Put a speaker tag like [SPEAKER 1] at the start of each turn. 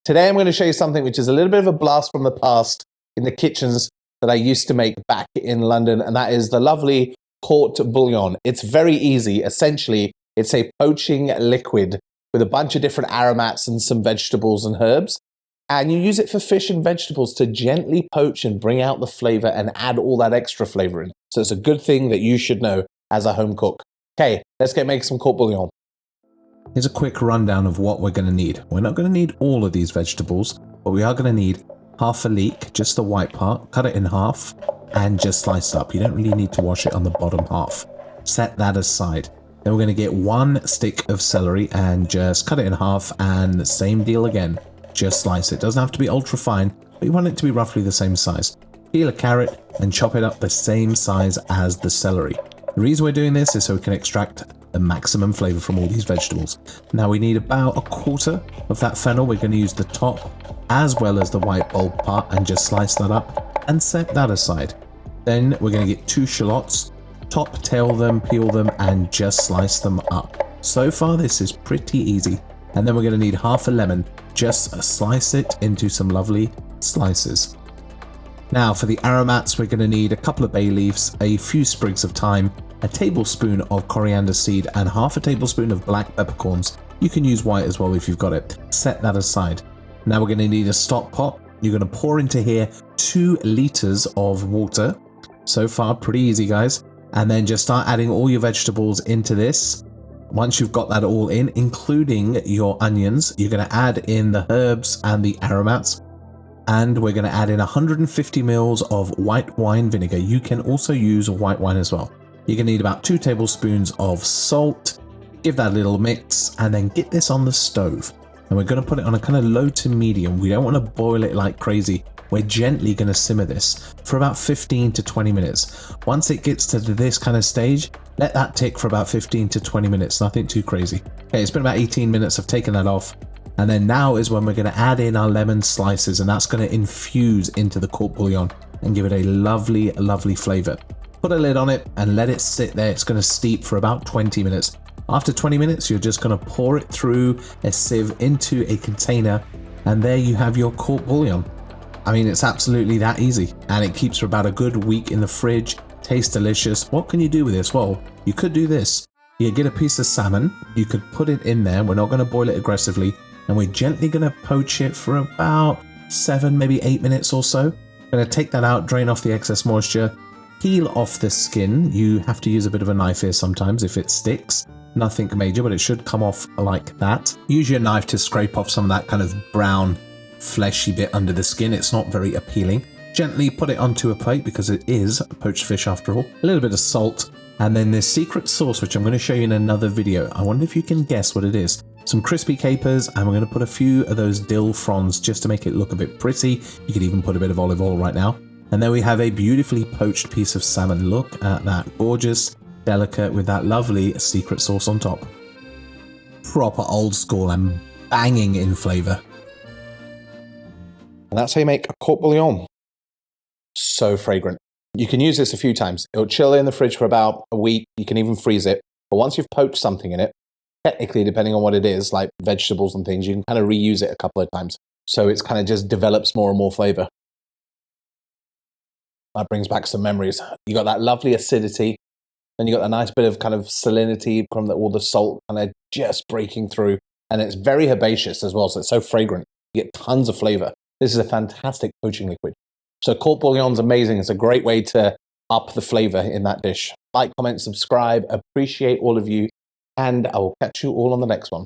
[SPEAKER 1] Today I'm going to show you something which is a little bit of a blast from the past in the kitchens that I used to make back in London, and that is the lovely court bouillon. It's very easy. Essentially, it's a poaching liquid with a bunch of different aromats and some vegetables and herbs. And you use it for fish and vegetables to gently poach and bring out the flavor and add all that extra flavor in. So it's a good thing that you should know as a home cook. Okay, let's get making some court bouillon.
[SPEAKER 2] Here's a quick rundown of what we're going to need. We're not going to need all of these vegetables, but we are going to need half a leek, just the white part, cut it in half and just slice it up. You don't really need to wash it on the bottom half. Set that aside. Then we're going to get 1 stick of celery and just cut it in half, and same deal again. Just slice it. Doesn't have to be ultra fine, but you want it to be roughly the same size. Peel a carrot and chop it up the same size as the celery. The reason we're doing this is so we can extract the maximum flavor from all these vegetables. Now we need about 1/4 of that fennel. We're going to use the top as well as the white bulb part and just slice that up and set that aside. Then we're going to get 2 shallots, top tail them, peel them, and just slice them up. So far this is pretty easy. And then we're going to need half a lemon. Just slice it into some lovely slices. Now for the aromats, we're going to need a couple of bay leaves, a few sprigs of thyme, a tablespoon of coriander seed, and half a tablespoon of black peppercorns. You can use white as well if you've got it. Set that aside. Now we're going to need a stock pot. You're going to pour into here 2 liters of water. So far, pretty easy, guys. And then just start adding all your vegetables into this. Once you've got that all in, including your onions, you're going to add in the herbs and the aromats. And we're going to add in 150 mils of white wine vinegar. You can also use white wine as well. You're going to need about 2 tablespoons of salt. Give that a little mix and then get this on the stove. And we're going to put it on a kind of low to medium. We don't want to boil it like crazy. We're gently going to simmer this for about 15 to 20 minutes. Once it gets to this kind of stage, let that tick for about 15 to 20 minutes, nothing too crazy. Okay, it's been about 18 minutes of taking that off. And then now is when we're going to add in our lemon slices, and that's going to infuse into the court bouillon and give it a lovely, lovely flavor. Put a lid on it and let it sit there. It's going to steep for about 20 minutes. After 20 minutes, you're just going to pour it through a sieve into a container, and there you have your court bouillon. I mean, it's absolutely that easy, and it keeps for about a good week in the fridge. Tastes delicious. What can you do with this? Well, you could do this. You get a piece of salmon, you could put it in there. We're not going to boil it aggressively, and we're gently going to poach it for about 7, maybe 8 minutes or so. Going to take that out, drain off the excess moisture, peel off the skin. You have to use a bit of a knife here sometimes if it sticks. Nothing major, but it should come off like that. Use your knife to scrape off some of that kind of brown, fleshy bit under the skin. It's not very appealing. Gently put it onto a plate because it is a poached fish after all. A little bit of salt, and then this secret sauce, which I'm going to show you in another video. I wonder if you can guess what it is. Some crispy capers, and we're going to put a few of those dill fronds just to make it look a bit pretty. You could even put a bit of olive oil right now. And then we have a beautifully poached piece of salmon. Look at that, gorgeous, delicate, with that lovely secret sauce on top. Proper old school and banging in flavor.
[SPEAKER 1] And that's how you make a court bouillon. So fragrant. You can use this a few times. It'll chill in the fridge for about a week. You can even freeze it. But once you've poached something in it, technically, depending on what it is, like vegetables and things, you can kind of reuse it a couple of times. So it's kind of just develops more and more flavor. That brings back some memories. You got that lovely acidity, and you got a nice bit of kind of salinity from all the salt kind of just breaking through. And it's very herbaceous as well, so it's so fragrant. You get tons of flavor. This is a fantastic poaching liquid. So court bouillon's amazing. It's a great way to up the flavor in that dish. Like, comment, subscribe. Appreciate all of you. And I will catch you all on the next one.